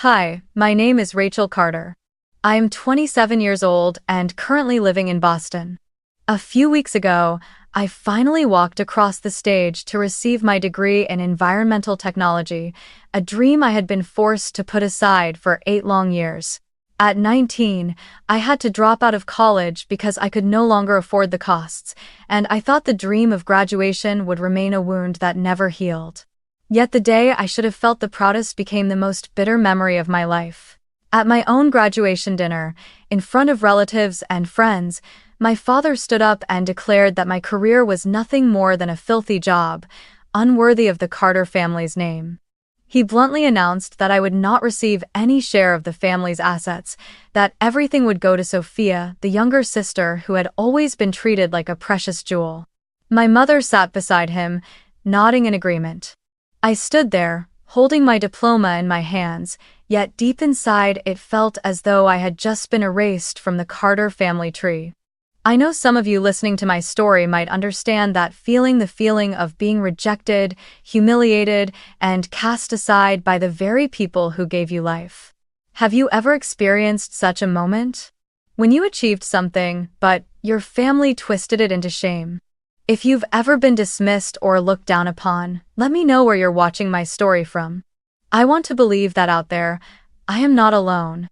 Hi, my name is Rachel Carter. I am 27 years old and currently living in Boston. A few weeks ago, I finally walked across the stage to receive my degree in environmental technology, a dream I had been forced to put aside for 8 long years. At 19, I had to drop out of college because I could no longer afford the costs, and I thought the dream of graduation would remain a wound that never healed. Yet the day I should have felt the proudest became the most bitter memory of my life. At my own graduation dinner, in front of relatives and friends, my father stood up and declared that my career was nothing more than a filthy job, unworthy of the Carter family's name. He bluntly announced that I would not receive any share of the family's assets, that everything would go to Sophia, the younger sister who had always been treated like a precious jewel. My mother sat beside him, nodding in agreement. I stood there, holding my diploma in my hands, yet deep inside it felt as though I had just been erased from the Carter family tree. I know some of you listening to my story might understand that feeling, the feeling of being rejected, humiliated, and cast aside by the very people who gave you life. Have you ever experienced such a moment? When you achieved something, but your family twisted it into shame. If you've ever been dismissed or looked down upon, let me know where you're watching my story from. I want to believe that out there, I am not alone.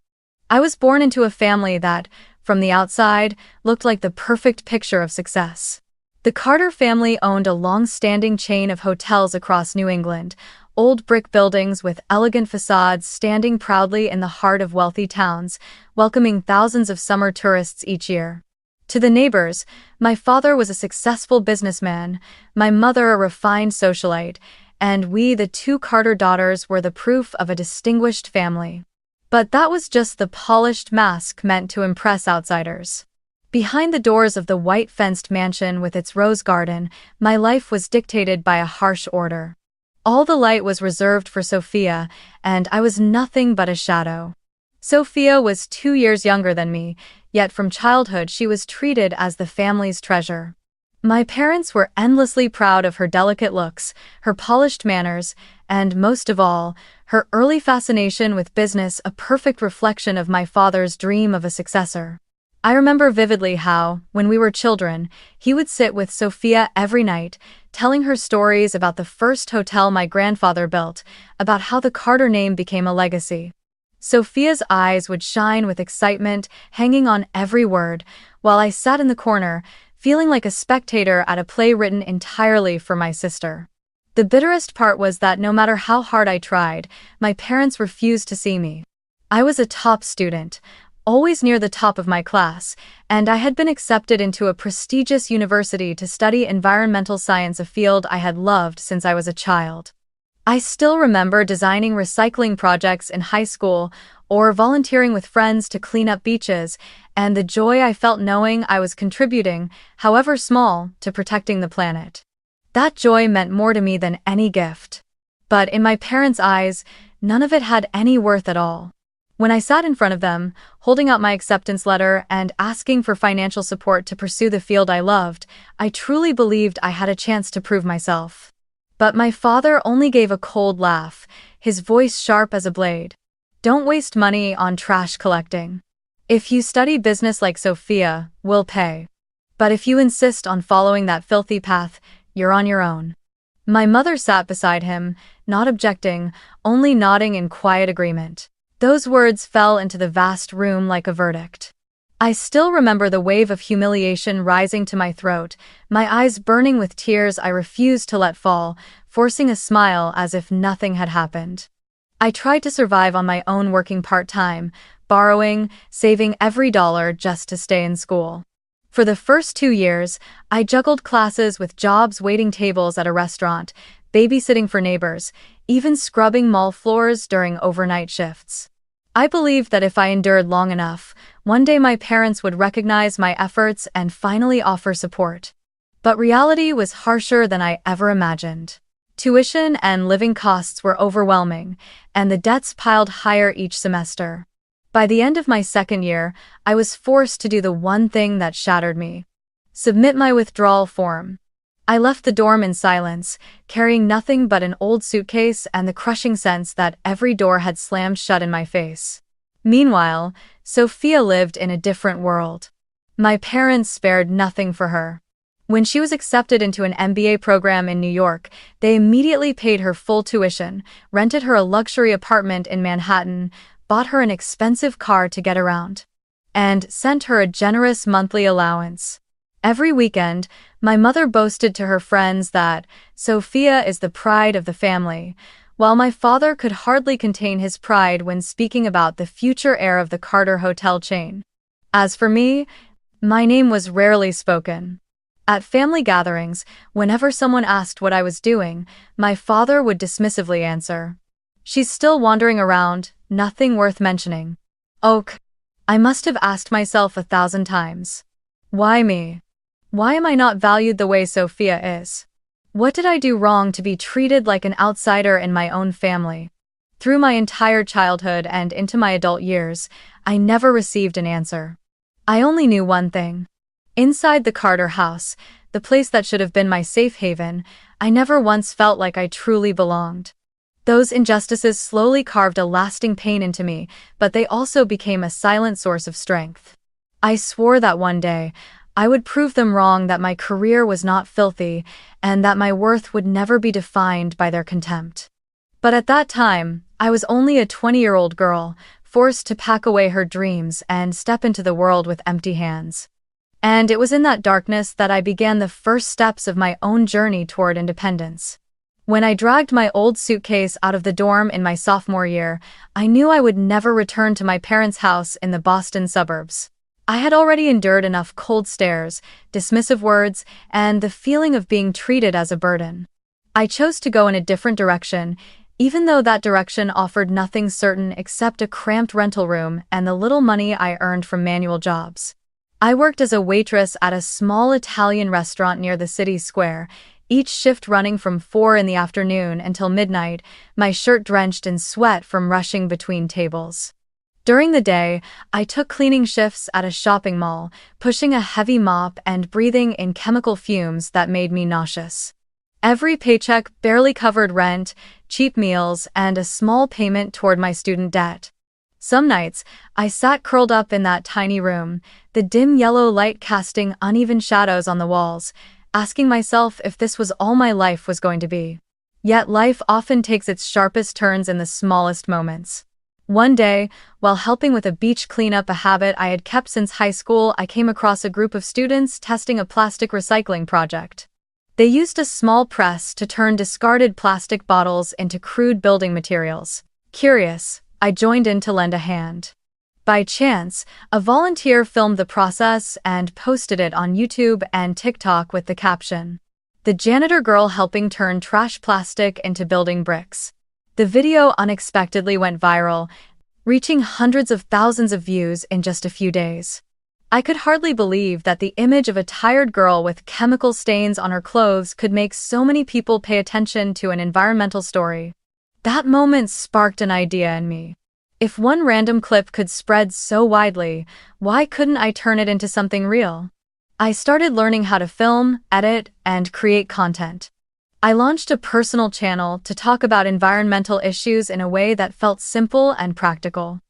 I was born into a family that, from the outside, looked like the perfect picture of success. The Carter family owned a long-standing chain of hotels across New England, old brick buildings with elegant facades standing proudly in the heart of wealthy towns, welcoming thousands of summer tourists each year. To the neighbors, my father was a successful businessman, my mother a refined socialite, and we, the two Carter daughters, were the proof of a distinguished family. But that was just the polished mask meant to impress outsiders. Behind the doors of the white-fenced mansion with its rose garden, my life was dictated by a harsh order. All the light was reserved for Sophia, and I was nothing but a shadow. Sophia was 2 years younger than me, yet from childhood she was treated as the family's treasure. My parents were endlessly proud of her delicate looks, her polished manners, and most of all, her early fascination with business, a perfect reflection of my father's dream of a successor. I remember vividly how, when we were children, he would sit with Sophia every night, telling her stories about the first hotel my grandfather built, about how the Carter name became a legacy. Sophia's eyes would shine with excitement, hanging on every word, while I sat in the corner, feeling like a spectator at a play written entirely for my sister. The bitterest part was that no matter how hard I tried, my parents refused to see me. I was a top student, always near the top of my class, and I had been accepted into a prestigious university to study environmental science, a field I had loved since I was a child. I still remember designing recycling projects in high school or volunteering with friends to clean up beaches, and the joy I felt knowing I was contributing, however small, to protecting the planet. That joy meant more to me than any gift. But in my parents' eyes, none of it had any worth at all. When I sat in front of them, holding out my acceptance letter and asking for financial support to pursue the field I loved, I truly believed I had a chance to prove myself. But my father only gave a cold laugh, his voice sharp as a blade. Don't waste money on trash collecting. If you study business like Sophia, we'll pay. But if you insist on following that filthy path, you're on your own. My mother sat beside him, not objecting, only nodding in quiet agreement. Those words fell into the vast room like a verdict. I still remember the wave of humiliation rising to my throat, my eyes burning with tears I refused to let fall, forcing a smile as if nothing had happened. I tried to survive on my own, working part-time, borrowing, saving every dollar just to stay in school. For the first 2 years, I juggled classes with jobs, waiting tables at a restaurant, babysitting for neighbors, even scrubbing mall floors during overnight shifts. I believed that if I endured long enough, one day my parents would recognize my efforts and finally offer support. But reality was harsher than I ever imagined. Tuition and living costs were overwhelming, and the debts piled higher each semester. By the end of my second year, I was forced to do the one thing that shattered me: submit my withdrawal form. I left the dorm in silence, carrying nothing but an old suitcase and the crushing sense that every door had slammed shut in my face. Meanwhile, Sophia lived in a different world. My parents spared nothing for her. When she was accepted into an MBA program in New York, they immediately paid her full tuition, rented her a luxury apartment in Manhattan, bought her an expensive car to get around, and sent her a generous monthly allowance. Every weekend, my mother boasted to her friends that Sophia is the pride of the family, while my father could hardly contain his pride when speaking about the future heir of the Carter hotel chain. As for me, my name was rarely spoken. At family gatherings, whenever someone asked what I was doing, my father would dismissively answer, "She's still wandering around, nothing worth mentioning." I must have asked myself 1,000 times. Why me? Why am I not valued the way Sophia is? What did I do wrong to be treated like an outsider in my own family? Through my entire childhood and into my adult years, I never received an answer. I only knew one thing. Inside the Carter house, the place that should have been my safe haven, I never once felt like I truly belonged. Those injustices slowly carved a lasting pain into me, but they also became a silent source of strength. I swore that one day, I would prove them wrong, that my career was not filthy, and that my worth would never be defined by their contempt. But at that time, I was only a 20-year-old girl, forced to pack away her dreams and step into the world with empty hands. And it was in that darkness that I began the first steps of my own journey toward independence. When I dragged my old suitcase out of the dorm in my sophomore year, I knew I would never return to my parents' house in the Boston suburbs. I had already endured enough cold stares, dismissive words, and the feeling of being treated as a burden. I chose to go in a different direction, even though that direction offered nothing certain except a cramped rental room and the little money I earned from manual jobs. I worked as a waitress at a small Italian restaurant near the city square, each shift running from 4 in the afternoon until midnight, my shirt drenched in sweat from rushing between tables. During the day, I took cleaning shifts at a shopping mall, pushing a heavy mop and breathing in chemical fumes that made me nauseous. Every paycheck barely covered rent, cheap meals, and a small payment toward my student debt. Some nights, I sat curled up in that tiny room, the dim yellow light casting uneven shadows on the walls, asking myself if this was all my life was going to be. Yet life often takes its sharpest turns in the smallest moments. One day, while helping with a beach cleanup, a habit I had kept since high school, I came across a group of students testing a plastic recycling project. They used a small press to turn discarded plastic bottles into crude building materials. Curious, I joined in to lend a hand. By chance, a volunteer filmed the process and posted it on YouTube and TikTok with the caption, "The janitor girl helping turn trash plastic into building bricks." The video unexpectedly went viral, reaching hundreds of thousands of views in just a few days. I could hardly believe that the image of a tired girl with chemical stains on her clothes could make so many people pay attention to an environmental story. That moment sparked an idea in me. If one random clip could spread so widely, why couldn't I turn it into something real? I started learning how to film, edit, and create content. I launched a personal channel to talk about environmental issues in a way that felt simple and practical.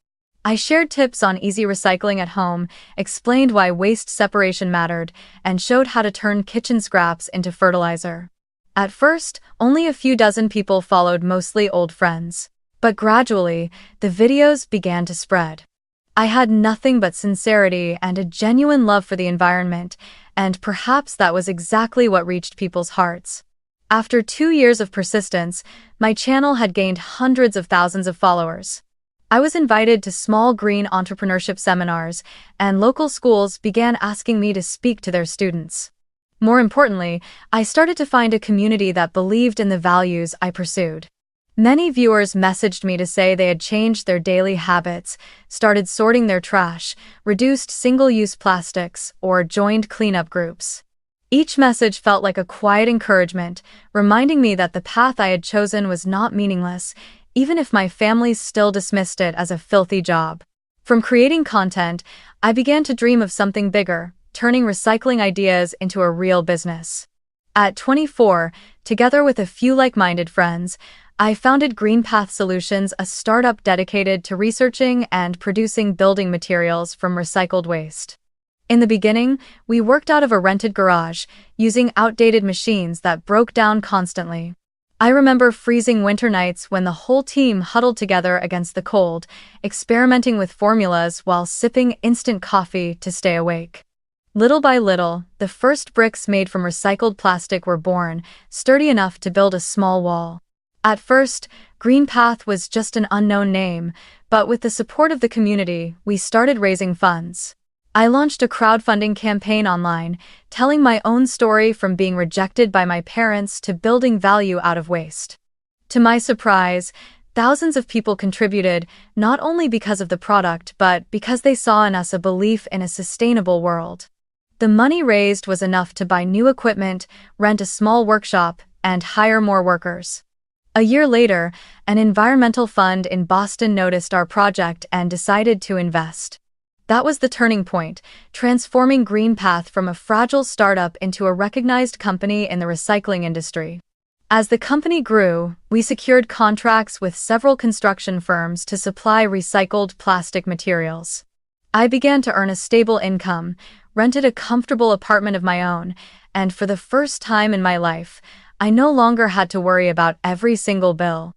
I shared tips on easy recycling at home, explained why waste separation mattered, and showed how to turn kitchen scraps into fertilizer. At first, only a few dozen people followed, mostly old friends. But gradually, the videos began to spread. I had nothing but sincerity and a genuine love for the environment, and perhaps that was exactly what reached people's hearts. After 2 years of persistence, my channel had gained hundreds of thousands of followers. I was invited to small green entrepreneurship seminars, and local schools began asking me to speak to their students. More importantly, I started to find a community that believed in the values I pursued. Many viewers messaged me to say they had changed their daily habits, started sorting their trash, reduced single-use plastics, or joined cleanup groups. Each message felt like a quiet encouragement, reminding me that the path I had chosen was not meaningless, even if my family still dismissed it as a filthy job. From creating content, I began to dream of something bigger, turning recycling ideas into a real business. At 24, together with a few like-minded friends, I founded GreenPath Solutions, a startup dedicated to researching and producing building materials from recycled waste. In the beginning, we worked out of a rented garage, using outdated machines that broke down constantly. I remember freezing winter nights when the whole team huddled together against the cold, experimenting with formulas while sipping instant coffee to stay awake. Little by little, the first bricks made from recycled plastic were born, sturdy enough to build a small wall. At first, GreenPath was just an unknown name, but with the support of the community, we started raising funds. I launched a crowdfunding campaign online, telling my own story from being rejected by my parents to building value out of waste. To my surprise, thousands of people contributed, not only because of the product but because they saw in us a belief in a sustainable world. The money raised was enough to buy new equipment, rent a small workshop, and hire more workers. A year later, an environmental fund in Boston noticed our project and decided to invest. That was the turning point, transforming GreenPath from a fragile startup into a recognized company in the recycling industry. As the company grew, we secured contracts with several construction firms to supply recycled plastic materials. I began to earn a stable income, rented a comfortable apartment of my own, and for the first time in my life, I no longer had to worry about every single bill.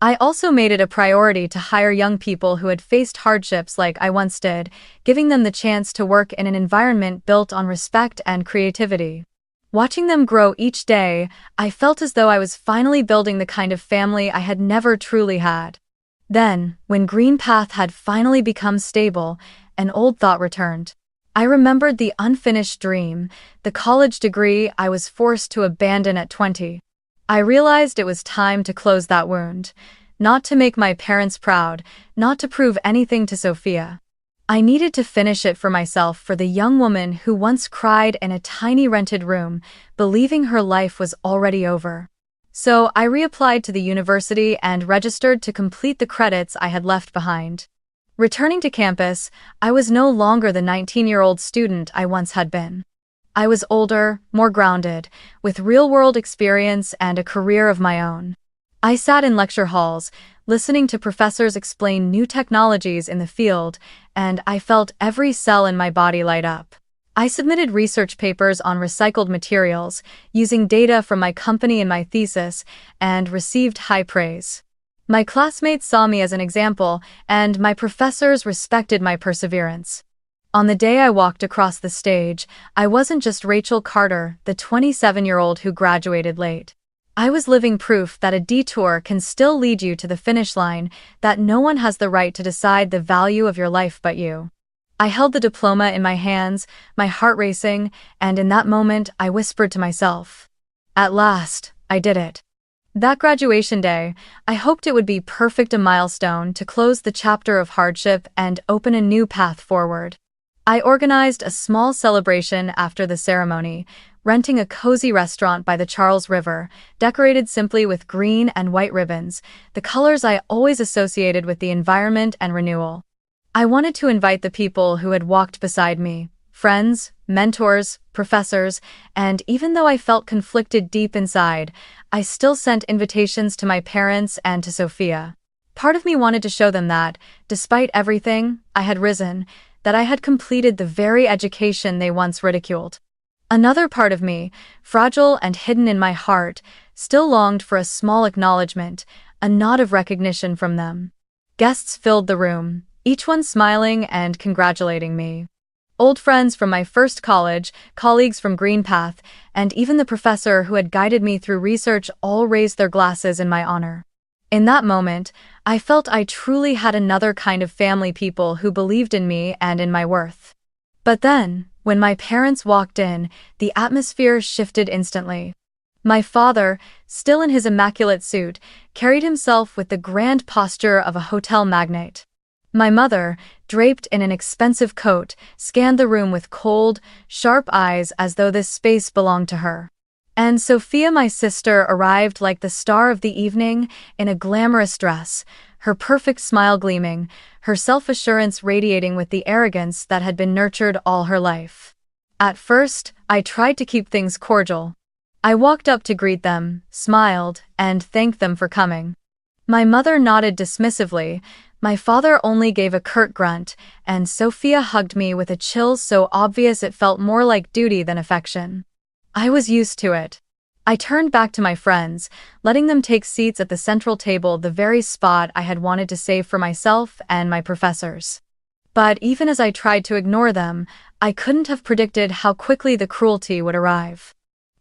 I also made it a priority to hire young people who had faced hardships like I once did, giving them the chance to work in an environment built on respect and creativity. Watching them grow each day, I felt as though I was finally building the kind of family I had never truly had. Then, when GreenPath had finally become stable, an old thought returned. I remembered the unfinished dream, the college degree I was forced to abandon at 20. I realized it was time to close that wound, not to make my parents proud, not to prove anything to Sophia. I needed to finish it for myself, for the young woman who once cried in a tiny rented room, believing her life was already over. So I reapplied to the university and registered to complete the credits I had left behind. Returning to campus, I was no longer the 19-year-old student I once had been. I was older, more grounded, with real-world experience and a career of my own. I sat in lecture halls, listening to professors explain new technologies in the field, and I felt every cell in my body light up. I submitted research papers on recycled materials, using data from my company in my thesis, and received high praise. My classmates saw me as an example, and my professors respected my perseverance. On the day I walked across the stage, I wasn't just Rachel Carter, the 27-year-old who graduated late. I was living proof that a detour can still lead you to the finish line, that no one has the right to decide the value of your life but you. I held the diploma in my hands, my heart racing, and in that moment I whispered to myself, "At last, I did it." That graduation day, I hoped it would be perfect, a milestone to close the chapter of hardship and open a new path forward. I organized a small celebration after the ceremony, renting a cozy restaurant by the Charles River, decorated simply with green and white ribbons, the colors I always associated with the environment and renewal. I wanted to invite the people who had walked beside me, friends, mentors, professors, and even though I felt conflicted deep inside, I still sent invitations to my parents and to Sophia. Part of me wanted to show them that, despite everything, I had risen, that I had completed the very education they once ridiculed. Another part of me, fragile and hidden in my heart, still longed for a small acknowledgement, a nod of recognition from them. Guests filled the room, each one smiling and congratulating me. Old friends from my first college, colleagues from GreenPath, and even the professor who had guided me through research all raised their glasses in my honor. In that moment, I felt I truly had another kind of family, people who believed in me and in my worth. But then, when my parents walked in, the atmosphere shifted instantly. My father, still in his immaculate suit, carried himself with the grand posture of a hotel magnate. My mother, draped in an expensive coat, scanned the room with cold, sharp eyes as though this space belonged to her. And Sophia, my sister, arrived like the star of the evening, in a glamorous dress, her perfect smile gleaming, her self-assurance radiating with the arrogance that had been nurtured all her life. At first, I tried to keep things cordial. I walked up to greet them, smiled, and thanked them for coming. My mother nodded dismissively, my father only gave a curt grunt, and Sophia hugged me with a chill so obvious it felt more like duty than affection. I was used to it. I turned back to my friends, letting them take seats at the central table, the very spot I had wanted to save for myself and my professors. But even as I tried to ignore them, I couldn't have predicted how quickly the cruelty would arrive.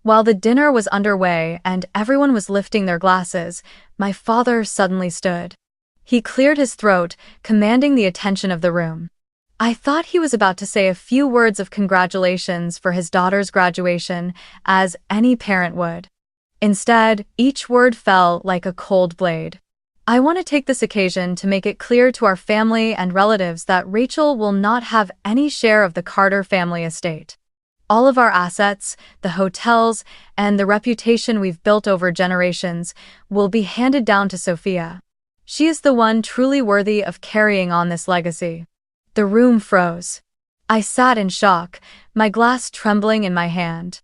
While the dinner was underway and everyone was lifting their glasses, my father suddenly stood. He cleared his throat, commanding the attention of the room. I thought he was about to say a few words of congratulations for his daughter's graduation, as any parent would. Instead, each word fell like a cold blade. I want to take this occasion to make it clear to our family and relatives that Rachel will not have any share of the Carter family estate. All of our assets, the hotels, and the reputation we've built over generations will be handed down to Sophia. She is the one truly worthy of carrying on this legacy. The room froze. I sat in shock, my glass trembling in my hand.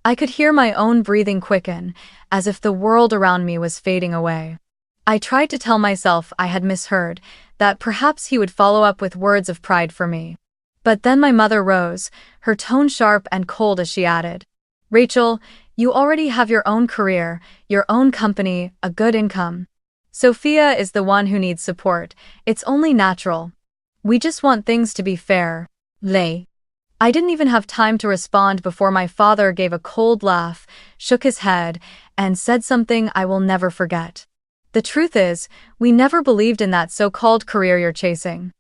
I could hear my own breathing quicken, as if the world around me was fading away. I tried to tell myself I had misheard, that perhaps he would follow up with words of pride for me. But then my mother rose, her tone sharp and cold as she added, "Rachel, you already have your own career, your own company, a good income. Sophia is the one who needs support. It's only natural. We just want things to be fair." I didn't even have time to respond before my father gave a cold laugh, shook his head, and said something I will never forget. "The truth is, we never believed in that so-called career you're chasing.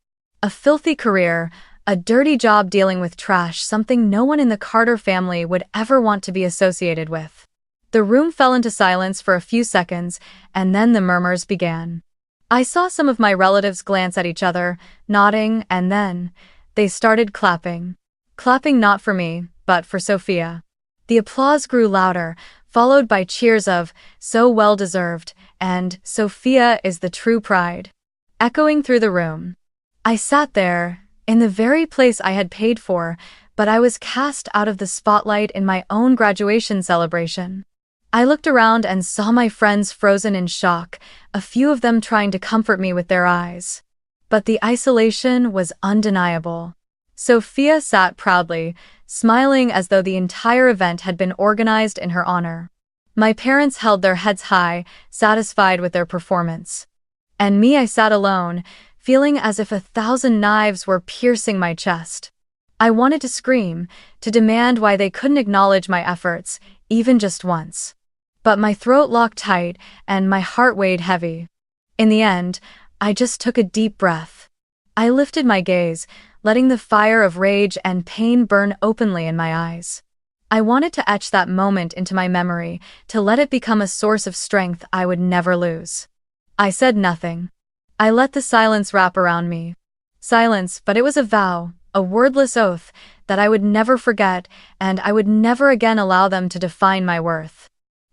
A filthy career, a dirty job dealing with trash, something no one in the Carter family would ever want to be associated with." The room fell into silence for a few seconds, and then the murmurs began. I saw some of my relatives glance at each other, nodding, and then they started clapping. Clapping not for me, but for Sophia. The applause grew louder, followed by cheers of, "So well deserved," and "Sophia is the true pride," echoing through the room. I sat there, in the very place I had paid for, but I was cast out of the spotlight in my own graduation celebration. I looked around and saw my friends frozen in shock, a few of them trying to comfort me with their eyes. But the isolation was undeniable. Sophia sat proudly, smiling as though the entire event had been organized in her honor. My parents held their heads high, satisfied with their performance. And me, I sat alone, feeling as if 1,000 knives were piercing my chest. I wanted to scream, to demand why they couldn't acknowledge my efforts, even just once. But my throat locked tight, and my heart weighed heavy. In the end, I just took a deep breath. I lifted my gaze, letting the fire of rage and pain burn openly in my eyes. I wanted to etch that moment into my memory, to let it become a source of strength I would never lose. I said nothing. I let the silence wrap around me. Silence, but it was a vow, a wordless oath, that I would never forget, and I would never again allow them to define my worth.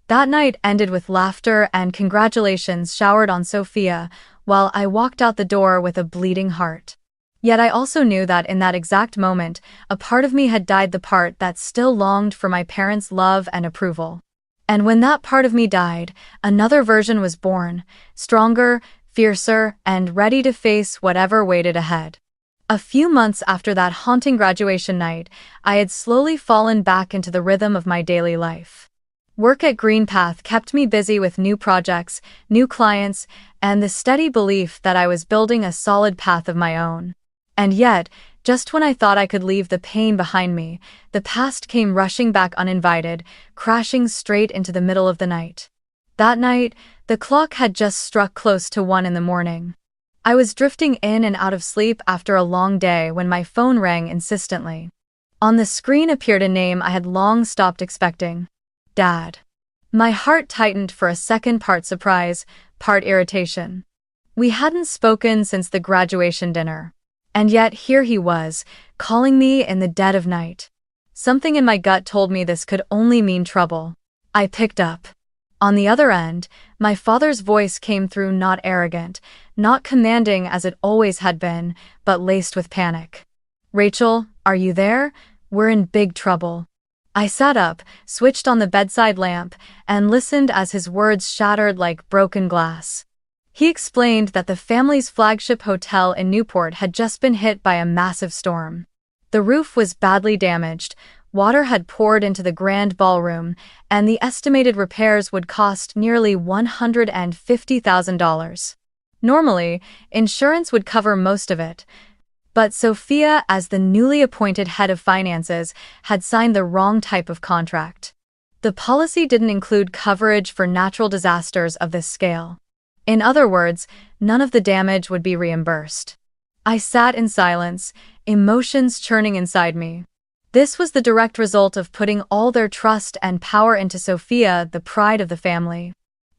That night ended with laughter and congratulations showered on Sophia, while I walked out the door with a bleeding heart. Yet I also knew that in that exact moment, a part of me had died, the part that still longed for my parents' love and approval. And when that part of me died, another version was born, stronger, fiercer, and ready to face whatever waited ahead. A few months after that haunting graduation night, I had slowly fallen back into the rhythm of my daily life. Work at Greenpath kept me busy with new projects, new clients, and the steady belief that I was building a solid path of my own. And yet, just when I thought I could leave the pain behind me, the past came rushing back uninvited, crashing straight into the middle of the night. That night, the clock had just struck close to 1 in the morning. I was drifting in and out of sleep after a long day when my phone rang insistently. On the screen appeared a name I had long stopped expecting. Dad. My heart tightened for a second, part surprise, part irritation. We hadn't spoken since the graduation dinner. And yet here he was, calling me in the dead of night. Something in my gut told me this could only mean trouble. I picked up. On the other end, my father's voice came through, not arrogant, not commanding as it always had been, but laced with panic. "Rachel, are you there? We're in big trouble." I sat up, switched on the bedside lamp, and listened as his words shattered like broken glass. He explained that the family's flagship hotel in Newport had just been hit by a massive storm. The roof was badly damaged, water had poured into the grand ballroom, and the estimated repairs would cost nearly $150,000. Normally, insurance would cover most of it, but Sophia, as the newly appointed head of finances, had signed the wrong type of contract. The policy didn't include coverage for natural disasters of this scale. In other words, none of the damage would be reimbursed. I sat in silence, emotions churning inside me. This was the direct result of putting all their trust and power into Sophia, the pride of the family.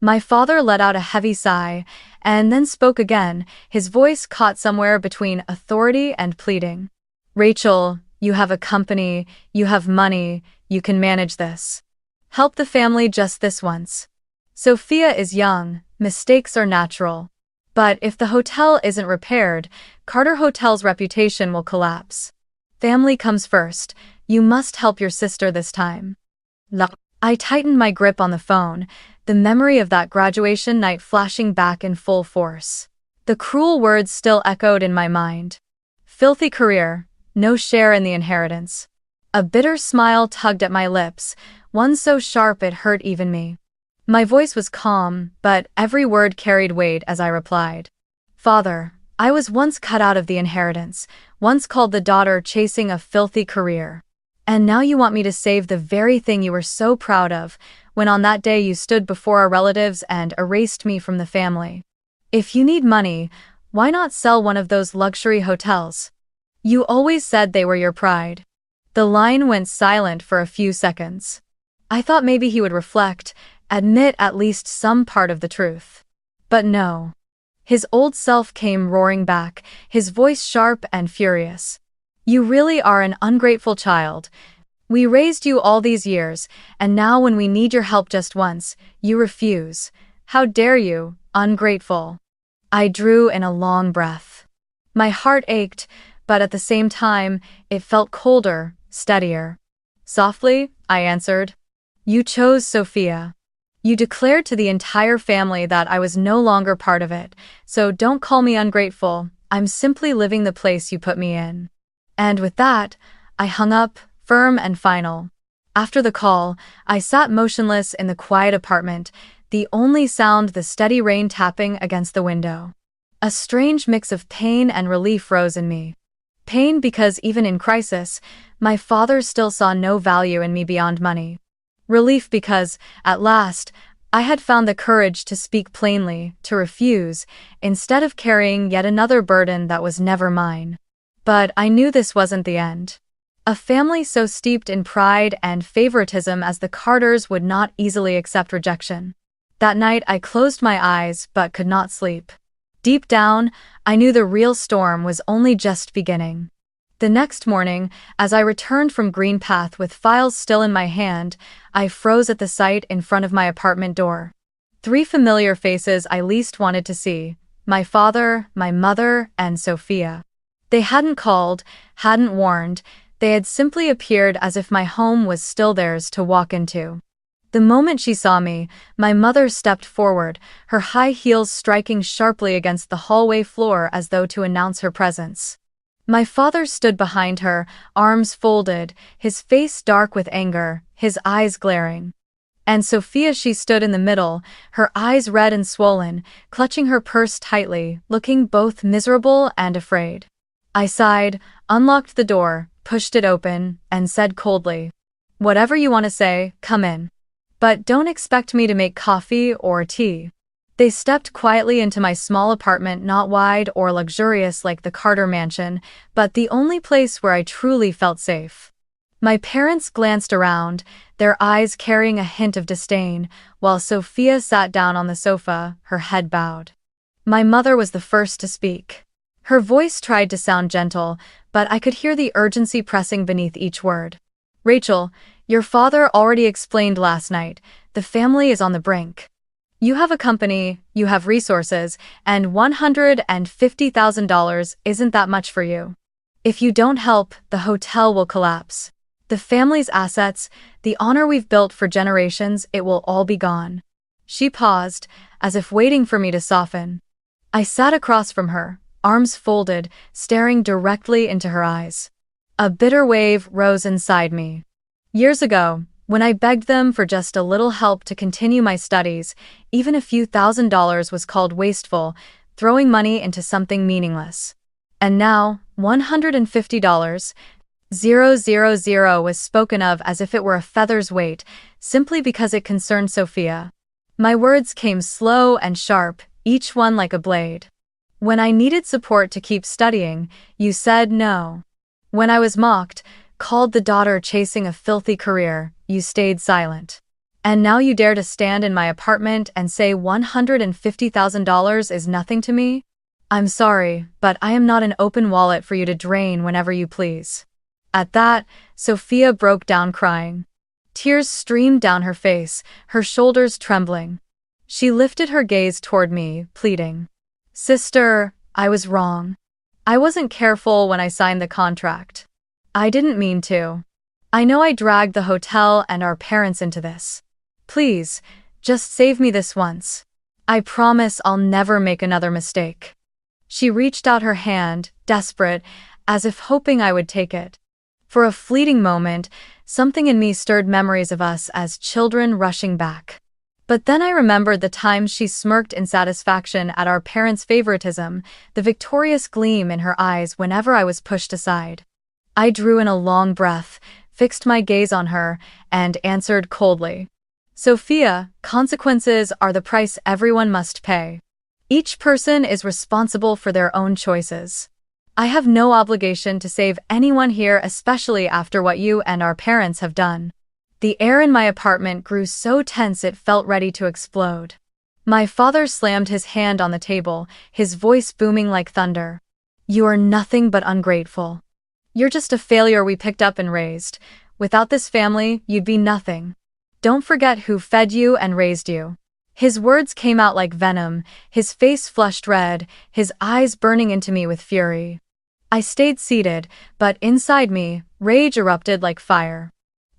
My father let out a heavy sigh, and then spoke again, his voice caught somewhere between authority and pleading. "Rachel, you have a company, you have money, you can manage this. Help the family just this once. Sophia is young, mistakes are natural. But if the hotel isn't repaired, Carter Hotel's reputation will collapse. Family comes first, you must help your sister this time." I tightened my grip on the phone, the memory of that graduation night flashing back in full force. The cruel words still echoed in my mind. Filthy career, no share in the inheritance. A bitter smile tugged at my lips, one so sharp it hurt even me. My voice was calm, but every word carried weight as I replied. "Father, I was once cut out of the inheritance, once called the daughter chasing a filthy career. And now you want me to save the very thing you were so proud of, when on that day you stood before our relatives and erased me from the family. If you need money, why not sell one of those luxury hotels? You always said they were your pride." The line went silent for a few seconds. I thought maybe he would reflect, admit at least some part of the truth. But no. His old self came roaring back, his voice sharp and furious. "You really are an ungrateful child. We raised you all these years, and now when we need your help just once, you refuse. How dare you, ungrateful." I drew in a long breath. My heart ached, but at the same time, it felt colder, steadier. Softly, I answered. "You chose Sophia. You declared to the entire family that I was no longer part of it, so don't call me ungrateful. I'm simply living the place you put me in." And with that, I hung up, firm and final. After the call, I sat motionless in the quiet apartment, the only sound the steady rain tapping against the window. A strange mix of pain and relief rose in me. Pain because even in crisis, my father still saw no value in me beyond money. Relief because, at last, I had found the courage to speak plainly, to refuse, instead of carrying yet another burden that was never mine. But I knew this wasn't the end. A family so steeped in pride and favoritism as the Carters would not easily accept rejection. That night I closed my eyes but could not sleep. Deep down, I knew the real storm was only just beginning. The next morning, as I returned from Green Path with files still in my hand, I froze at the sight in front of my apartment door. 3 familiar faces I least wanted to see: my father, my mother, and Sophia. They hadn't called, hadn't warned, they had simply appeared as if my home was still theirs to walk into. The moment she saw me, my mother stepped forward, her high heels striking sharply against the hallway floor as though to announce her presence. My father stood behind her, arms folded, his face dark with anger, his eyes glaring. And Sophia, she stood in the middle, her eyes red and swollen, clutching her purse tightly, looking both miserable and afraid. I sighed, unlocked the door, pushed it open, and said coldly, "Whatever you want to say, come in. But don't expect me to make coffee or tea." They stepped quietly into my small apartment, not wide or luxurious like the Carter mansion, but the only place where I truly felt safe. My parents glanced around, their eyes carrying a hint of disdain, while Sophia sat down on the sofa, her head bowed. My mother was the first to speak. Her voice tried to sound gentle, but I could hear the urgency pressing beneath each word. "Rachel, your father already explained last night, the family is on the brink. You have a company, you have resources, and $150,000 isn't that much for you. If you don't help, the hotel will collapse. The family's assets, the honor we've built for generations, it will all be gone. She paused, as if waiting for me to soften. I sat across from her, arms folded, staring directly into her eyes. A bitter wave rose inside me. Years ago, when I begged them for just a little help to continue my studies, even a few $1,000s was called wasteful, throwing money into something meaningless. And now, $150, 000 was spoken of as if it were a feather's weight, simply because it concerned Sophia. My words came slow and sharp, each one like a blade. When I needed support to keep studying, you said no. When I was mocked, called the daughter chasing a filthy career, you stayed silent. And now you dare to stand in my apartment and say $150,000 is nothing to me? I'm sorry, but I am not an open wallet for you to drain whenever you please. At that, Sophia broke down crying. Tears streamed down her face, her shoulders trembling. She lifted her gaze toward me, pleading. Sister, I was wrong. I wasn't careful when I signed the contract. I didn't mean to. I know I dragged the hotel and our parents into this. Please, just save me this once. I promise I'll never make another mistake. She reached out her hand, desperate, as if hoping I would take it. For a fleeting moment, something in me stirred memories of us as children rushing back. But then I remembered the times she smirked in satisfaction at our parents' favoritism, the victorious gleam in her eyes whenever I was pushed aside. I drew in a long breath, fixed my gaze on her, and answered coldly. Sophia, consequences are the price everyone must pay. Each person is responsible for their own choices. I have no obligation to save anyone here, especially after what you and our parents have done. The air in my apartment grew so tense it felt ready to explode. My father slammed his hand on the table, his voice booming like thunder. You are nothing but ungrateful. You're just a failure we picked up and raised. Without this family, you'd be nothing. Don't forget who fed you and raised you. His words came out like venom, his face flushed red, his eyes burning into me with fury. I stayed seated, but inside me, rage erupted like fire.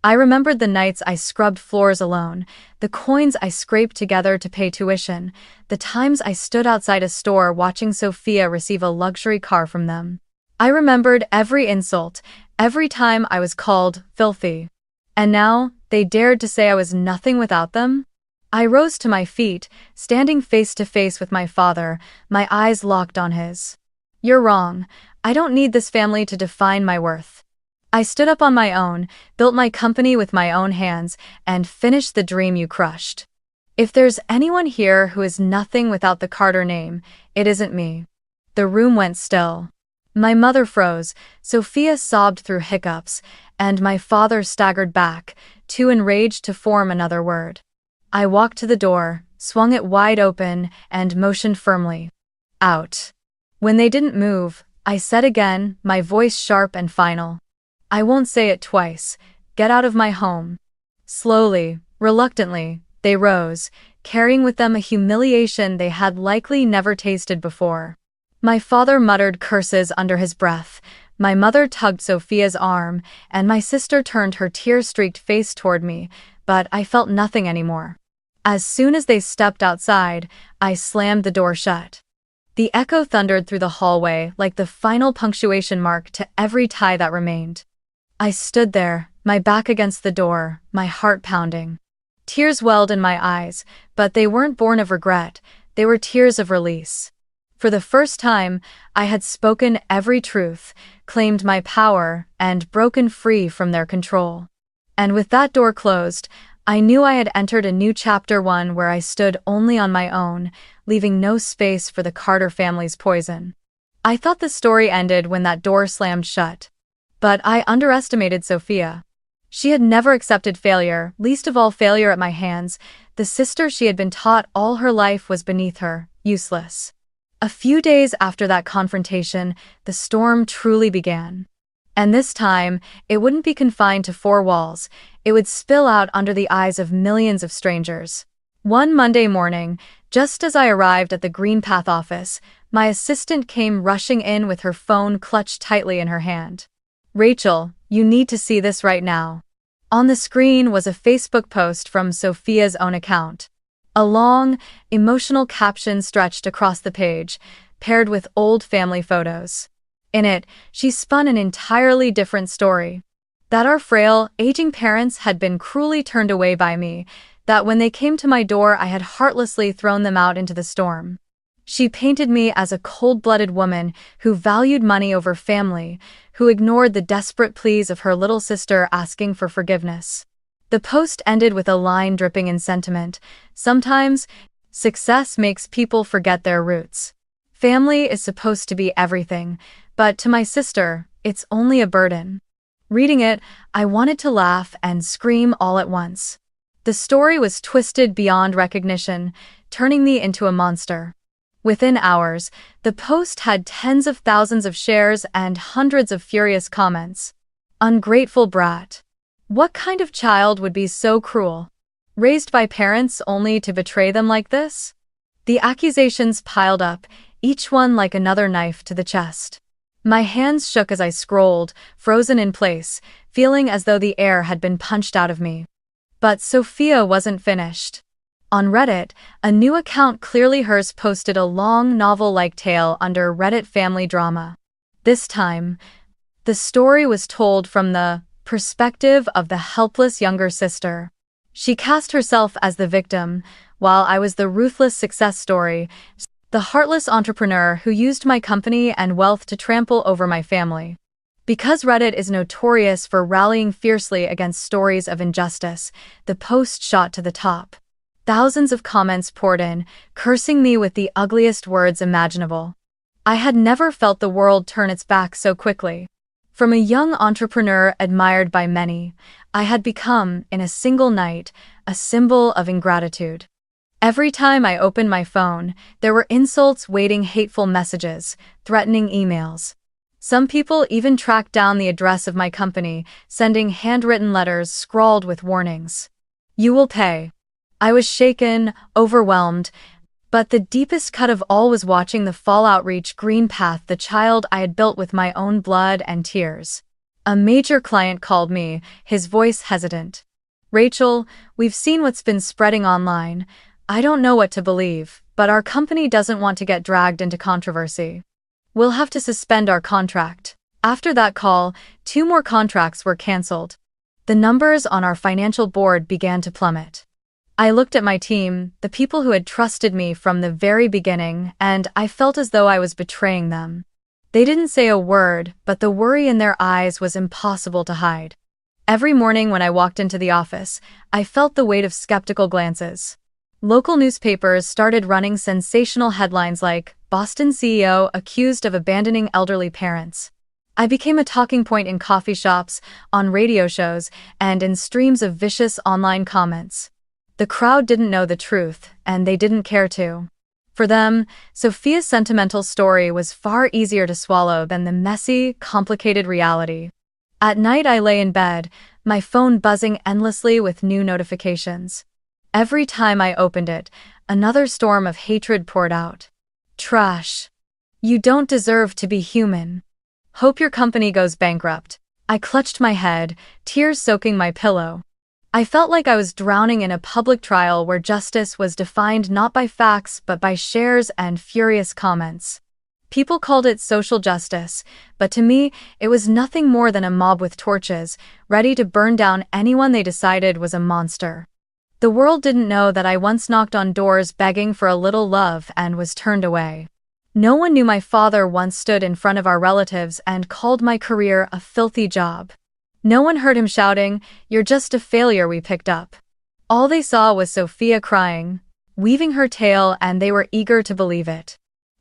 I remembered the nights I scrubbed floors alone, the coins I scraped together to pay tuition, the times I stood outside a store watching Sophia receive a luxury car from them. I remembered every insult, every time I was called filthy. And now, they dared to say I was nothing without them? I rose to my feet, standing face to face with my father, my eyes locked on his. You're wrong. I don't need this family to define my worth. I stood up on my own, built my company with my own hands, and finished the dream you crushed. If there's anyone here who is nothing without the Carter name, it isn't me. The room went still. My mother froze, Sophia sobbed through hiccups, and my father staggered back, too enraged to form another word. I walked to the door, swung it wide open, and motioned firmly. Out. When they didn't move, I said again, my voice sharp and final. I won't say it twice. Get out of my home. Slowly, reluctantly, they rose, carrying with them a humiliation they had likely never tasted before. My father muttered curses under his breath, my mother tugged Sophia's arm, and my sister turned her tear-streaked face toward me, but I felt nothing anymore. As soon as they stepped outside, I slammed the door shut. The echo thundered through the hallway like the final punctuation mark to every tie that remained. I stood there, my back against the door, my heart pounding. Tears welled in my eyes, but they weren't born of regret, they were tears of release. For the first time, I had spoken every truth, claimed my power, and broken free from their control. And with that door closed, I knew I had entered a new chapter, one where I stood only on my own, leaving no space for the Carter family's poison. I thought the story ended when that door slammed shut. But I underestimated Sophia. She had never accepted failure, least of all failure at my hands. The sister she had been taught all her life was beneath her, useless. A few days after that confrontation, the storm truly began. And this time, it wouldn't be confined to four walls, it would spill out under the eyes of millions of strangers. One Monday morning, just as I arrived at the Greenpath office, my assistant came rushing in with her phone clutched tightly in her hand. Rachel, You need to see this right now. On the screen was a Facebook post from Sophia's own account. A long, emotional caption stretched across the page, paired with old family photos. In it, she spun an entirely different story. That our frail, aging parents had been cruelly turned away by me, that when they came to my door I had heartlessly thrown them out into the storm. She painted me as a cold-blooded woman who valued money over family, who ignored the desperate pleas of her little sister asking for forgiveness. The post ended with a line dripping in sentiment. Sometimes, success makes people forget their roots. Family is supposed to be everything, but to my sister, it's only a burden. Reading it, I wanted to laugh and scream all at once. The story was twisted beyond recognition, turning me into a monster. Within hours, the post had tens of thousands of shares and hundreds of furious comments. Ungrateful brat. What kind of child would be so cruel? Raised by parents only to betray them like this? The accusations piled up, each one like another knife to the chest. My hands shook as I scrolled, frozen in place, feeling as though the air had been punched out of me. But Sophia wasn't finished. On Reddit, a new account clearly hers posted a long novel-like tale under Reddit family drama. This time, the story was told from the perspective of the helpless younger sister. She cast herself as the victim, while I was the ruthless success story, the heartless entrepreneur who used my company and wealth to trample over my family. Because Reddit is notorious for rallying fiercely against stories of injustice, the post shot to the top. Thousands of comments poured in, cursing me with the ugliest words imaginable. I had never felt the world turn its back so quickly. From a young entrepreneur admired by many, I had become, in a single night, a symbol of ingratitude. Every time I opened my phone, there were insults waiting, hateful messages, threatening emails. Some people even tracked down the address of my company, sending handwritten letters scrawled with warnings. You will pay. I was shaken, overwhelmed, but the deepest cut of all was watching the fallout reach Green Path, the child I had built with my own blood and tears. A major client called me, his voice hesitant. Rachel, we've seen what's been spreading online. I don't know what to believe, but our company doesn't want to get dragged into controversy. We'll have to suspend our contract. After that call, 2 more contracts were canceled. The numbers on our financial board began to plummet. I looked at my team, the people who had trusted me from the very beginning, and I felt as though I was betraying them. They didn't say a word, but the worry in their eyes was impossible to hide. Every morning when I walked into the office, I felt the weight of skeptical glances. Local newspapers started running sensational headlines like, Boston CEO accused of abandoning elderly parents. I became a talking point in coffee shops, on radio shows, and in streams of vicious online comments. The crowd didn't know the truth, and they didn't care to. For them, Sophia's sentimental story was far easier to swallow than the messy, complicated reality. At night I lay in bed, my phone buzzing endlessly with new notifications. Every time I opened it, another storm of hatred poured out. Trash. You don't deserve to be human. Hope your company goes bankrupt. I clutched my head, tears soaking my pillow. I felt like I was drowning in a public trial where justice was defined not by facts but by shares and furious comments. People called it social justice, but to me, it was nothing more than a mob with torches, ready to burn down anyone they decided was a monster. The world didn't know that I once knocked on doors begging for a little love and was turned away. No one knew my father once stood in front of our relatives and called my career a filthy job. No one heard him shouting, "You're just a failure we picked up." All they saw was Sophia crying, weaving her tale, and they were eager to believe it.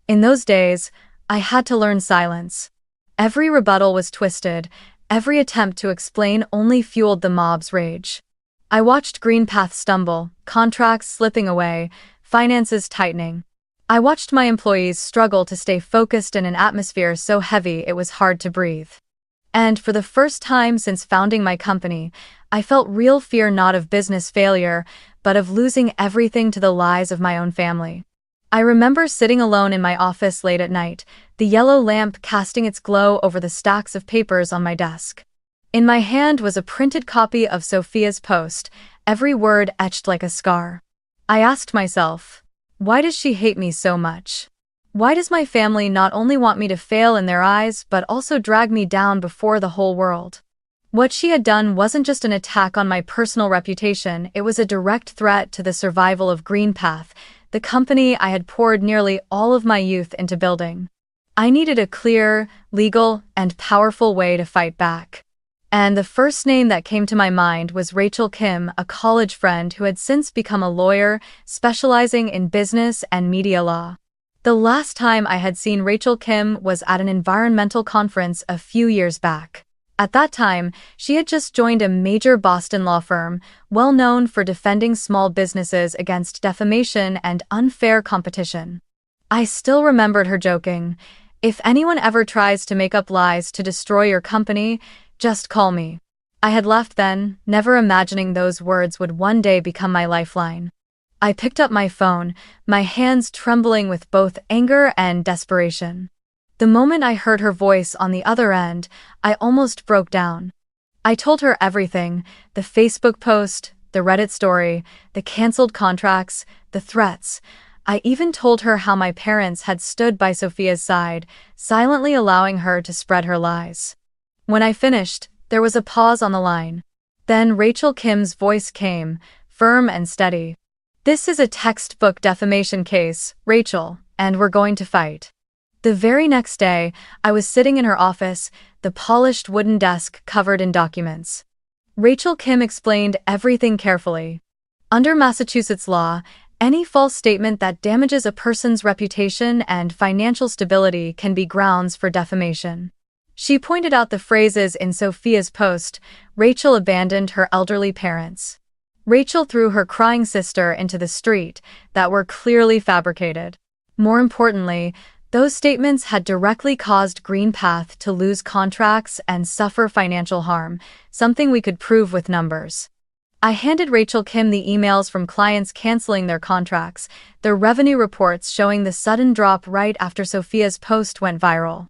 In those days, I had to learn silence. Every rebuttal was twisted, every attempt to explain only fueled the mob's rage. I watched Green Path stumble, contracts slipping away, finances tightening. I watched my employees struggle to stay focused in an atmosphere so heavy it was hard to breathe. And for the first time since founding my company, I felt real fear, not of business failure, but of losing everything to the lies of my own family. I remember sitting alone in my office late at night, the yellow lamp casting its glow over the stacks of papers on my desk. In my hand was a printed copy of Sophia's post, every word etched like a scar. I asked myself, why does she hate me so much? Why does my family not only want me to fail in their eyes but also drag me down before the whole world? What she had done wasn't just an attack on my personal reputation, it was a direct threat to the survival of GreenPath, the company I had poured nearly all of my youth into building. I needed a clear, legal, and powerful way to fight back. And the first name that came to my mind was Rachel Kim, a college friend who had since become a lawyer, specializing in business and media law. The last time I had seen Rachel Kim was at an environmental conference a few years back. At that time, she had just joined a major Boston law firm, well known for defending small businesses against defamation and unfair competition. I still remembered her joking, "If anyone ever tries to make up lies to destroy your company, just call me." I had laughed then, never imagining those words would one day become my lifeline. I picked up my phone, my hands trembling with both anger and desperation. The moment I heard her voice on the other end, I almost broke down. I told her everything: the Facebook post, the Reddit story, the canceled contracts, the threats. I even told her how my parents had stood by Sophia's side, silently allowing her to spread her lies. When I finished, there was a pause on the line. Then Rachel Kim's voice came, firm and steady. "This is a textbook defamation case, Rachel, and we're going to fight." The very next day, I was sitting in her office, the polished wooden desk covered in documents. Rachel Kim explained everything carefully. Under Massachusetts law, any false statement that damages a person's reputation and financial stability can be grounds for defamation. She pointed out the phrases in Sophia's post: "Rachel abandoned her elderly parents." "Rachel threw her crying sister into the street," that were clearly fabricated. More importantly, those statements had directly caused GreenPath to lose contracts and suffer financial harm, something we could prove with numbers. I handed Rachel Kim the emails from clients canceling their contracts, their revenue reports showing the sudden drop right after Sophia's post went viral.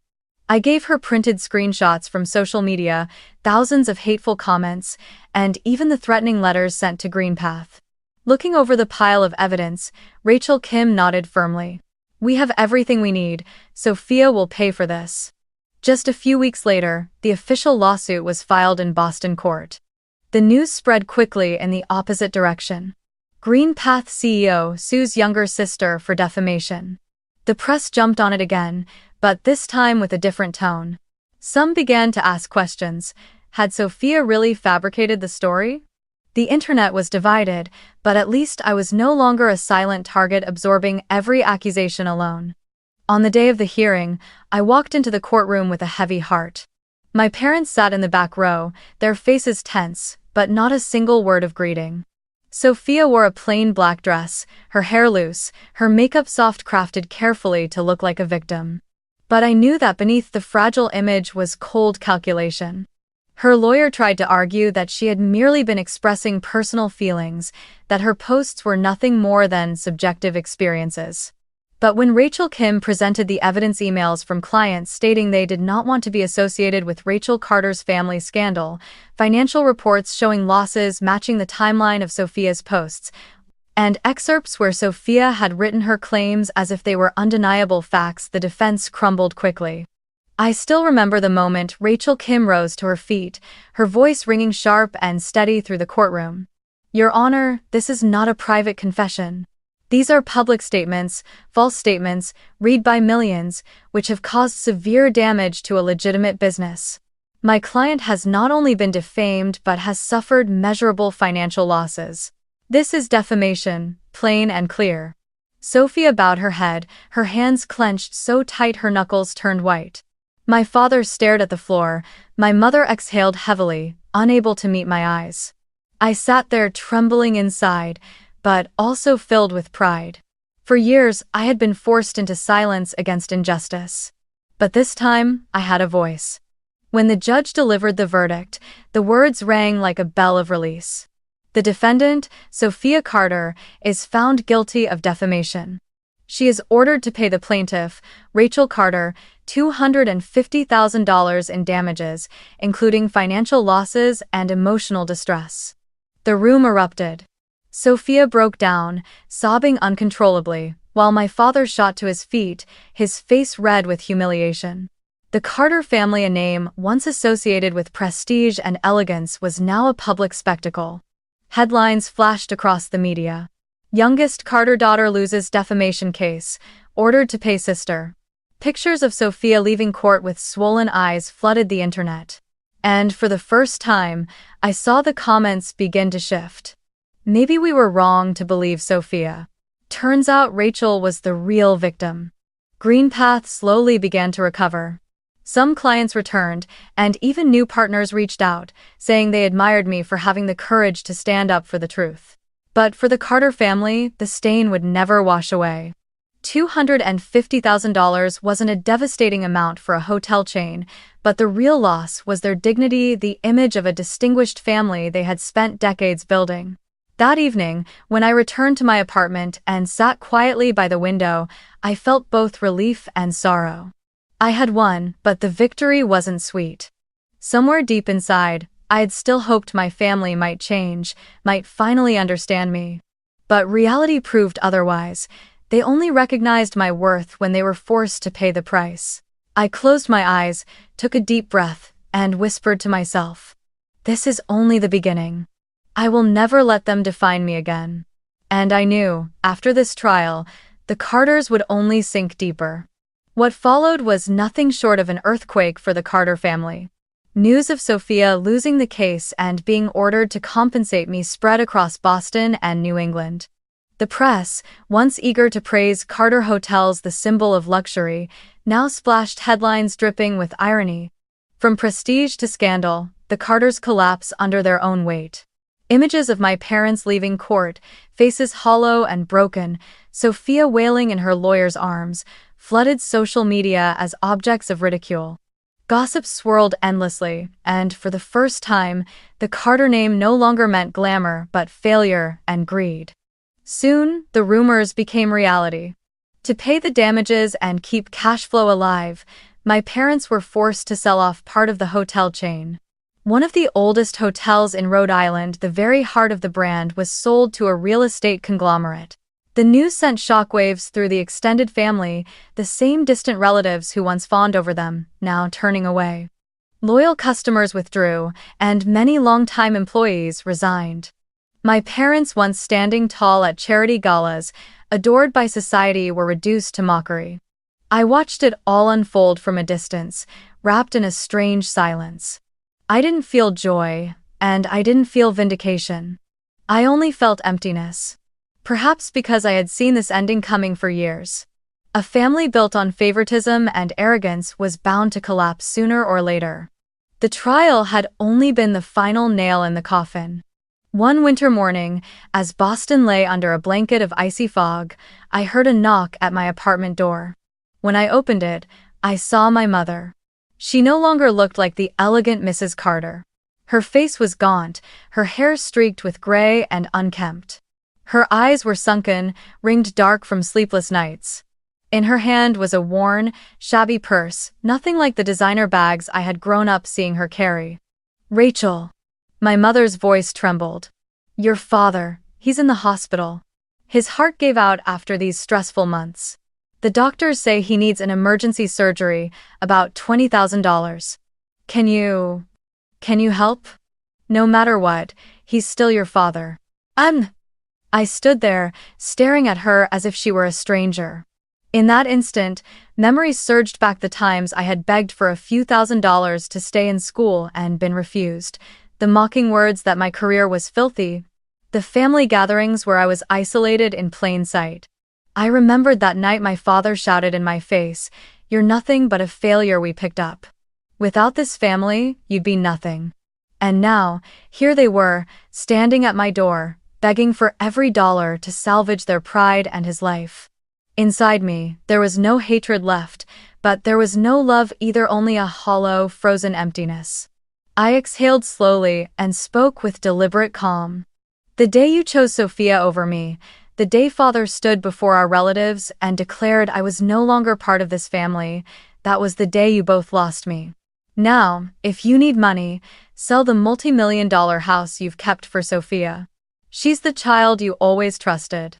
I gave her printed screenshots from social media, thousands of hateful comments, and even the threatening letters sent to GreenPath. Looking over the pile of evidence, Rachel Kim nodded firmly. "We have everything we need. Sophia will pay for this." Just a few weeks later, the official lawsuit was filed in Boston court. The news spread quickly in the opposite direction. GreenPath CEO sues younger sister for defamation. The press jumped on it again, but this time with a different tone. Some began to ask questions. Had Sophia really fabricated the story? The internet was divided, but at least I was no longer a silent target absorbing every accusation alone. On the day of the hearing, I walked into the courtroom with a heavy heart. My parents sat in the back row, their faces tense, but not a single word of greeting. Sophia wore a plain black dress, her hair loose, her makeup soft-crafted carefully to look like a victim. But I knew that beneath the fragile image was cold calculation. Her lawyer tried to argue that she had merely been expressing personal feelings, that her posts were nothing more than subjective experiences. But when Rachel Kim presented the evidence emails from clients stating they did not want to be associated with Rachel Carter's family scandal, financial reports showing losses matching the timeline of Sophia's posts, and excerpts where Sophia had written her claims as if they were undeniable facts, the defense crumbled quickly. I still remember the moment Rachel Kim rose to her feet, her voice ringing sharp and steady through the courtroom. "Your Honor, this is not a private confession. These are public statements, false statements, read by millions, which have caused severe damage to a legitimate business. My client has not only been defamed but has suffered measurable financial losses. This is defamation, plain and clear." Sophia bowed her head, her hands clenched so tight her knuckles turned white. My father stared at the floor, my mother exhaled heavily, unable to meet my eyes. I sat there trembling inside, but also filled with pride. For years, I had been forced into silence against injustice. But this time, I had a voice. When the judge delivered the verdict, the words rang like a bell of release. The defendant, Sophia Carter, is found guilty of defamation. She is ordered to pay the plaintiff, Rachel Carter, $250,000 in damages, including financial losses and emotional distress. The room erupted. Sophia broke down, sobbing uncontrollably, while my father shot to his feet, his face red with humiliation. The Carter family, a name once associated with prestige and elegance, was now a public spectacle. Headlines flashed across the media. Youngest Carter daughter loses defamation case, ordered to pay sister. Pictures of Sophia leaving court with swollen eyes flooded the internet. And for the first time, I saw the comments begin to shift. Maybe we were wrong to believe Sophia. Turns out Rachel was the real victim. Greenpath slowly began to recover. Some clients returned, and even new partners reached out, saying they admired me for having the courage to stand up for the truth. But for the Carter family, the stain would never wash away. $250,000 wasn't a devastating amount for a hotel chain, but the real loss was their dignity, the image of a distinguished family they had spent decades building. That evening, when I returned to my apartment and sat quietly by the window, I felt both relief and sorrow. I had won, but the victory wasn't sweet. Somewhere deep inside, I had still hoped my family might change, might finally understand me. But reality proved otherwise. They only recognized my worth when they were forced to pay the price. I closed my eyes, took a deep breath, and whispered to myself, "This is only the beginning. I will never let them define me again." And I knew, after this trial, the Carters would only sink deeper. What followed was nothing short of an earthquake for the Carter family. News of Sophia losing the case and being ordered to compensate me spread across Boston and New England. The press, once eager to praise Carter hotels, the symbol of luxury, now splashed headlines dripping with irony. From prestige to scandal, the Carters collapse under their own weight. Images of my parents leaving court, faces hollow and broken, Sophia wailing in her lawyer's arms, flooded social media as objects of ridicule. Gossip swirled endlessly, and for the first time, the Carter name no longer meant glamour but failure and greed. Soon, the rumors became reality. To pay the damages and keep cash flow alive, my parents were forced to sell off part of the hotel chain. One of the oldest hotels in Rhode Island, the very heart of the brand, was sold to a real estate conglomerate. The news sent shockwaves through the extended family, the same distant relatives who once fawned over them, now turning away. Loyal customers withdrew, and many longtime employees resigned. My parents, once standing tall at charity galas, adored by society, were reduced to mockery. I watched it all unfold from a distance, wrapped in a strange silence. I didn't feel joy, and I didn't feel vindication. I only felt emptiness. Perhaps because I had seen this ending coming for years. A family built on favoritism and arrogance was bound to collapse sooner or later. The trial had only been the final nail in the coffin. One winter morning, as Boston lay under a blanket of icy fog, I heard a knock at my apartment door. When I opened it, I saw my mother. She no longer looked like the elegant Mrs. Carter. Her face was gaunt, her hair streaked with gray and unkempt. Her eyes were sunken, ringed dark from sleepless nights. In her hand was a worn, shabby purse, nothing like the designer bags I had grown up seeing her carry. "Rachel." My mother's voice trembled. "Your father, he's in the hospital. His heart gave out after these stressful months. The doctors say he needs an emergency surgery, about $20,000. Can you help? No matter what, he's still your father." I stood there, staring at her as if she were a stranger. In that instant, memories surged back, the times I had begged for a few $1,000s to stay in school and been refused, the mocking words that my career was filthy, the family gatherings where I was isolated in plain sight. I remembered that night my father shouted in my face, "You're nothing but a failure we picked up. Without this family, you'd be nothing." And now, here they were, standing at my door, begging for every dollar to salvage their pride and his life. Inside me, there was no hatred left, but there was no love either, only a hollow, frozen emptiness. I exhaled slowly and spoke with deliberate calm. "The day you chose Sophia over me, The day father stood before our relatives and declared I was no longer part of this family, that was the day you both lost me. Now, if you need money, sell the multi-million-dollar house you've kept for Sophia. She's the child you always trusted."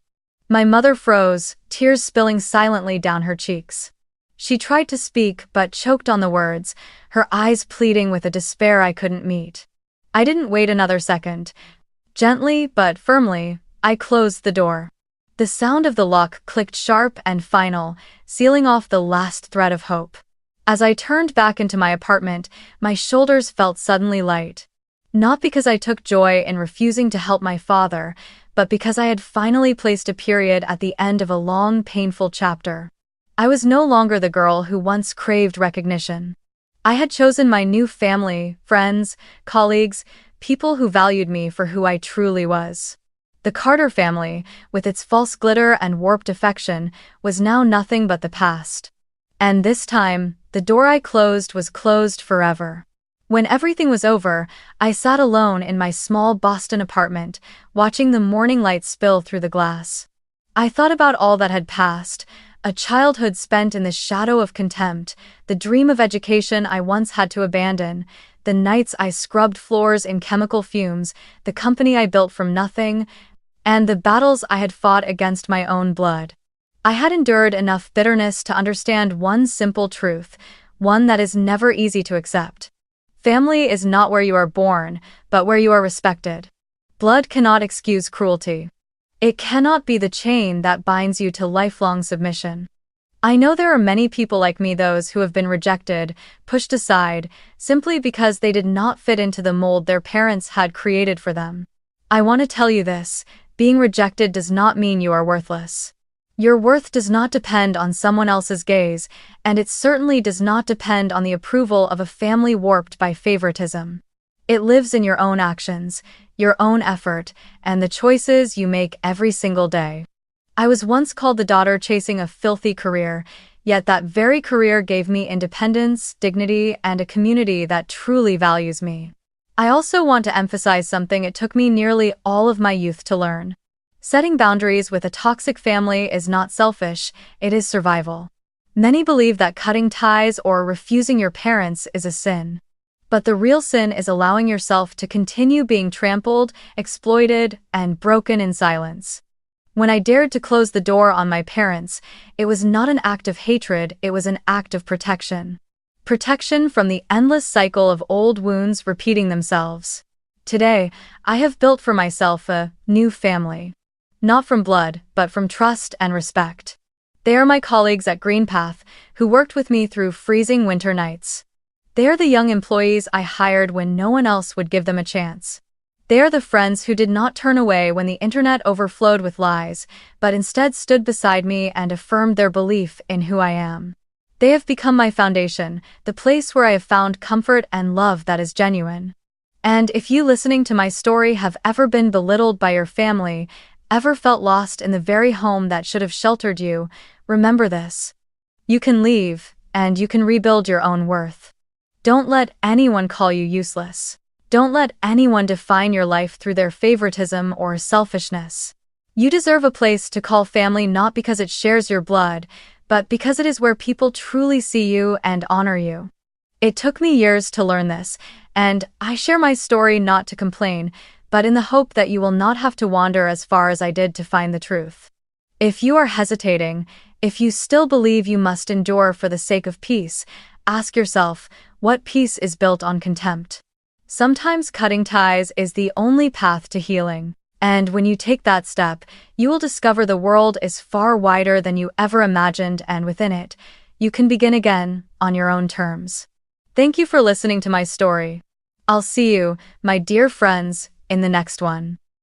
My mother froze, tears spilling silently down her cheeks. She tried to speak but choked on the words, her eyes pleading with a despair I couldn't meet. I didn't wait another second. Gently but firmly, I closed the door. The sound of the lock clicked sharp and final, sealing off the last thread of hope. As I turned back into my apartment, my shoulders felt suddenly light. Not because I took joy in refusing to help my father, but because I had finally placed a period at the end of a long, painful chapter. I was no longer the girl who once craved recognition. I had chosen my new family, friends, colleagues, people who valued me for who I truly was. The Carter family, with its false glitter and warped affection, was now nothing but the past. And this time, the door I closed was closed forever. When everything was over, I sat alone in my small Boston apartment, watching the morning light spill through the glass. I thought about all that had passed, a childhood spent in the shadow of contempt, the dream of education I once had to abandon, the nights I scrubbed floors in chemical fumes, the company I built from nothing, and the battles I had fought against my own blood. I had endured enough bitterness to understand one simple truth, one that is never easy to accept. Family is not where you are born, but where you are respected. Blood cannot excuse cruelty. It cannot be the chain that binds you to lifelong submission. I know there are many people like me, those who have been rejected, pushed aside, simply because they did not fit into the mold their parents had created for them. I want to tell you this, being rejected does not mean you are worthless. Your worth does not depend on someone else's gaze, and it certainly does not depend on the approval of a family warped by favoritism. It lives in your own actions, your own effort, and the choices you make every single day. I was once called the daughter chasing a filthy career, yet that very career gave me independence, dignity, and a community that truly values me. I also want to emphasize something it took me nearly all of my youth to learn. Setting boundaries with a toxic family is not selfish, it is survival. Many believe that cutting ties or refusing your parents is a sin. But the real sin is allowing yourself to continue being trampled, exploited, and broken in silence. When I dared to close the door on my parents, it was not an act of hatred, it was an act of protection. Protection from the endless cycle of old wounds repeating themselves. Today, I have built for myself a new family. Not from blood, but from trust and respect. They are my colleagues at Greenpath, who worked with me through freezing winter nights. They are the young employees I hired when no one else would give them a chance. They are the friends who did not turn away when the internet overflowed with lies, but instead stood beside me and affirmed their belief in who I am. They have become my foundation, the place where I have found comfort and love that is genuine. And if you listening to my story have ever been belittled by your family, ever felt lost in the very home that should have sheltered you, remember this. You can leave, and you can rebuild your own worth. Don't let anyone call you useless. Don't let anyone define your life through their favoritism or selfishness. You deserve a place to call family, not because it shares your blood, but because it is where people truly see you and honor you. It took me years to learn this, and I share my story not to complain, but in the hope that you will not have to wander as far as I did to find the truth. If you are hesitating, if you still believe you must endure for the sake of peace, ask yourself, what peace is built on contempt? Sometimes cutting ties is the only path to healing. And when you take that step, you will discover the world is far wider than you ever imagined, and within it, you can begin again, on your own terms. Thank you for listening to my story. I'll see you, my dear friends, in the next one.